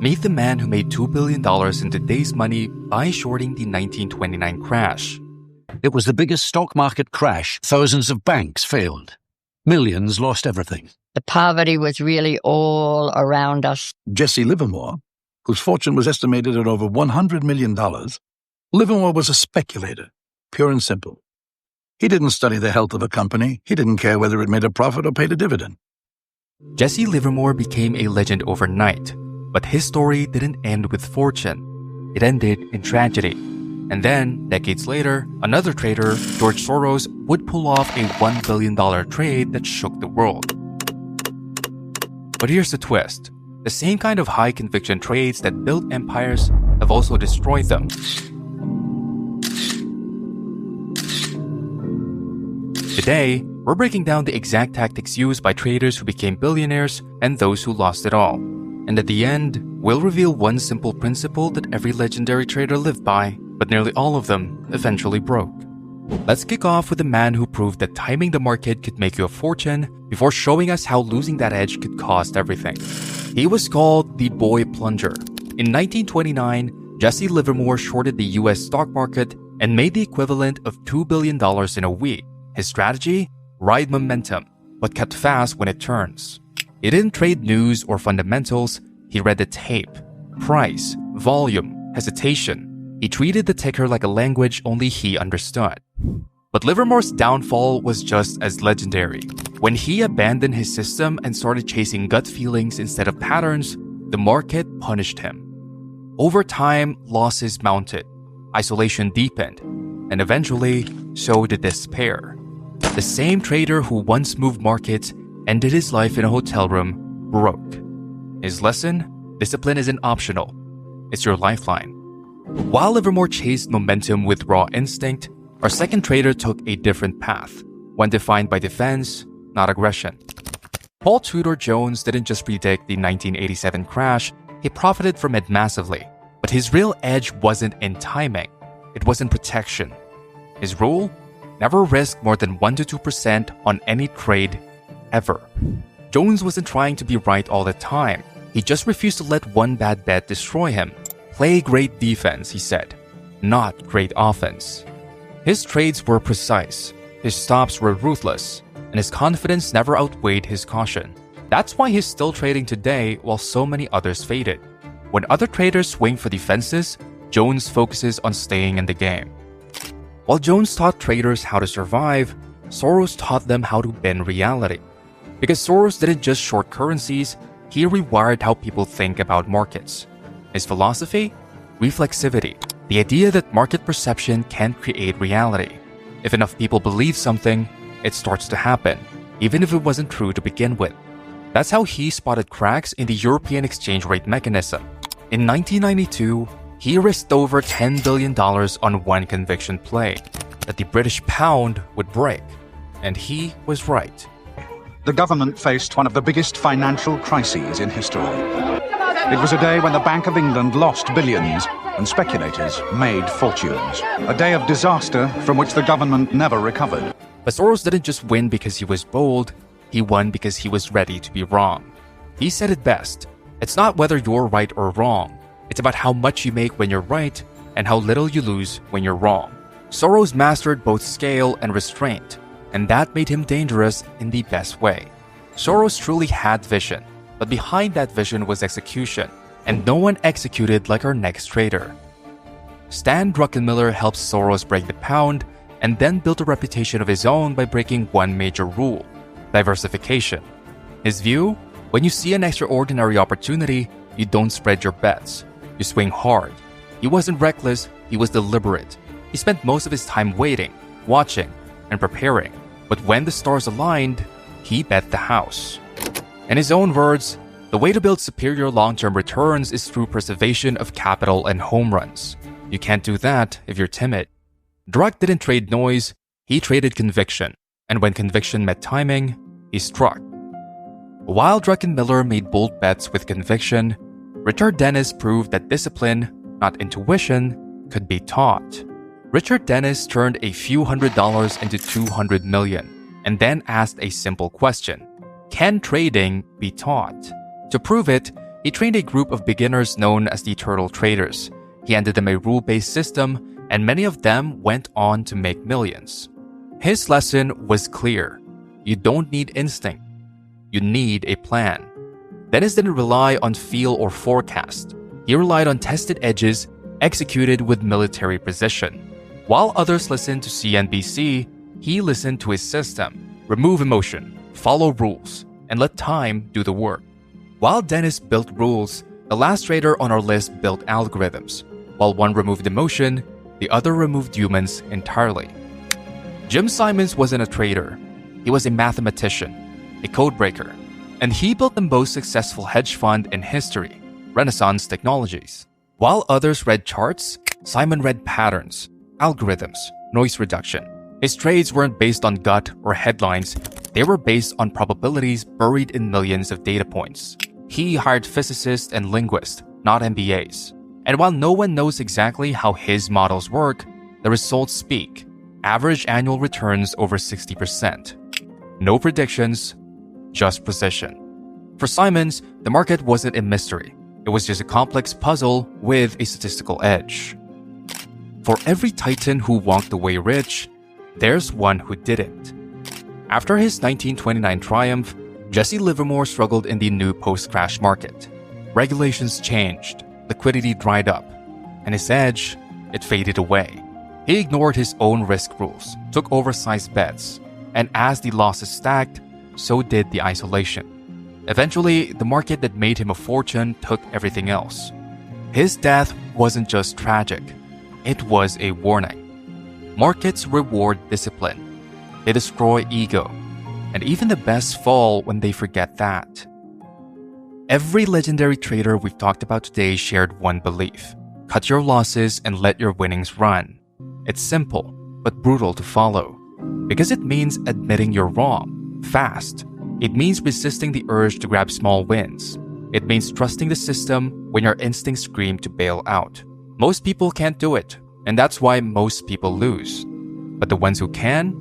Meet the man who made $2 billion in today's money by shorting the 1929 crash. It was the biggest stock market crash. Thousands of banks failed. Millions lost everything. The poverty was really all around us. Jesse Livermore, whose fortune was estimated at over $100 million, Livermore was a speculator, pure and simple. He didn't study the health of a company. He didn't care whether it made a profit or paid a dividend. Jesse Livermore became a legend overnight, but his story didn't end with fortune. It ended in tragedy. And then, decades later, another trader, George Soros, would pull off a $1 billion trade that shook the world. But here's the twist. The same kind of high-conviction trades that built empires have also destroyed them. Today, we're breaking down the exact tactics used by traders who became billionaires and those who lost it all. And at the end, we'll reveal one simple principle that every legendary trader lived by, but nearly all of them eventually broke. Let's kick off with the man who proved that timing the market could make you a fortune before showing us how losing that edge could cost everything. He was called the Boy Plunger. In 1929, Jesse Livermore shorted the US stock market and made the equivalent of $2 billion in a week. His strategy? Ride momentum, but cut fast when it turns. He didn't trade news or fundamentals. He read the tape, price, volume, hesitation. He treated the ticker like a language only he understood. But Livermore's downfall was just as legendary. When he abandoned his system and started chasing gut feelings instead of patterns, the market punished him. Over time, losses mounted, isolation deepened, and eventually, so did despair. The same trader who once moved markets ended his life in a hotel room broke. His lesson? Discipline isn't optional. It's your lifeline. While Livermore chased momentum with raw instinct, our second trader took a different path, one defined by defense, not aggression. Paul Tudor Jones didn't just predict the 1987 crash, he profited from it massively. But his real edge wasn't in timing, it was in protection. His rule? Never risk more than 1 to 2% on any trade, ever. Jones wasn't trying to be right all the time. He just refused to let one bad bet destroy him. Play great defense, he said, not great offense. His trades were precise, his stops were ruthless, and his confidence never outweighed his caution. That's why he's still trading today while so many others faded. When other traders swing for the fences, Jones focuses on staying in the game. While Jones taught traders how to survive, Soros taught them how to bend reality. Because Soros didn't just short currencies, he rewired how people think about markets. His philosophy? Reflexivity. The idea that market perception can create reality. If enough people believe something, it starts to happen, even if it wasn't true to begin with. That's how he spotted cracks in the European exchange rate mechanism. In 1992, he risked over $10 billion on one conviction play, that the British pound would break. And he was right. The government faced one of the biggest financial crises in history. It was a day when the Bank of England lost billions and speculators made fortunes. A day of disaster from which the government never recovered. But Soros didn't just win because he was bold, he won because he was ready to be wrong. He said it best, it's not whether you're right or wrong, it's about how much you make when you're right and how little you lose when you're wrong. Soros mastered both scale and restraint, and that made him dangerous in the best way. Soros truly had vision, but behind that vision was execution, and no one executed like our next trader. Stan Druckenmiller helped Soros break the pound and then built a reputation of his own by breaking one major rule: diversification. His view? When you see an extraordinary opportunity, you don't spread your bets. You swing hard. He wasn't reckless, he was deliberate. He spent most of his time waiting, watching, and preparing. But when the stars aligned, he bet the house. In his own words, the way to build superior long-term returns is through preservation of capital and home runs. You can't do that if you're timid. Druck didn't trade noise, he traded conviction. And when conviction met timing, he struck. While Druckenmiller made bold bets with conviction, Richard Dennis proved that discipline, not intuition, could be taught. Richard Dennis turned a few $100s into $200 million, and then asked a simple question: can trading be taught? To prove it, He trained a group of beginners known as the Turtle Traders. He handed them a rule-based system, and many of them went on to make millions. His lesson was clear. You don't need instinct. You need a plan. Dennis didn't rely on feel or forecast. He relied on tested edges executed with military precision. While others listened to CNBC, he listened to his system. Remove emotion, follow rules, and let time do the work. While Dennis built rules, the last trader on our list built algorithms. While one removed emotion, the other removed humans entirely. Jim Simons wasn't a trader. He was a mathematician, a codebreaker, and he built the most successful hedge fund in history, Renaissance Technologies. While others read charts, Simon read patterns, algorithms, noise reduction. His trades weren't based on gut or headlines. They were based on probabilities buried in millions of data points. He hired physicists and linguists, not MBAs. And while no one knows exactly how his models work, the results speak. Average annual returns over 60%. No predictions, just precision. For Simons, the market wasn't a mystery. It was just a complex puzzle with a statistical edge. For every titan who walked away rich, there's one who didn't. After his 1929 triumph, Jesse Livermore struggled in the new post-crash market. Regulations changed, liquidity dried up, and his edge, it faded away. He ignored his own risk rules, took oversized bets, and as the losses stacked, so did the isolation. Eventually, the market that made him a fortune took everything else. His death wasn't just tragic, it was a warning. Markets reward discipline. They destroy ego. And even the best fall when they forget that. Every legendary trader we've talked about today shared one belief. Cut your losses and let your winnings run. It's simple, but brutal to follow. Because it means admitting you're wrong, fast. It means resisting the urge to grab small wins. It means trusting the system when your instincts scream to bail out. Most people can't do it, and that's why most people lose. But the ones who can,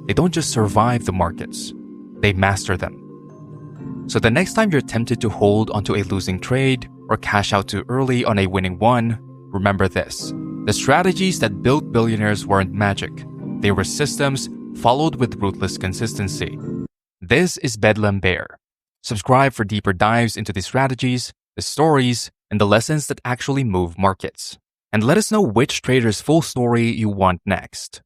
they don't just survive the markets, they master them. So the next time you're tempted to hold onto a losing trade or cash out too early on a winning one, remember this. The strategies that built billionaires weren't magic. They were systems followed with ruthless consistency. This is Bedlam Bear. Subscribe for deeper dives into the strategies, the stories, and the lessons that actually move markets. And let us know which trader's full story you want next.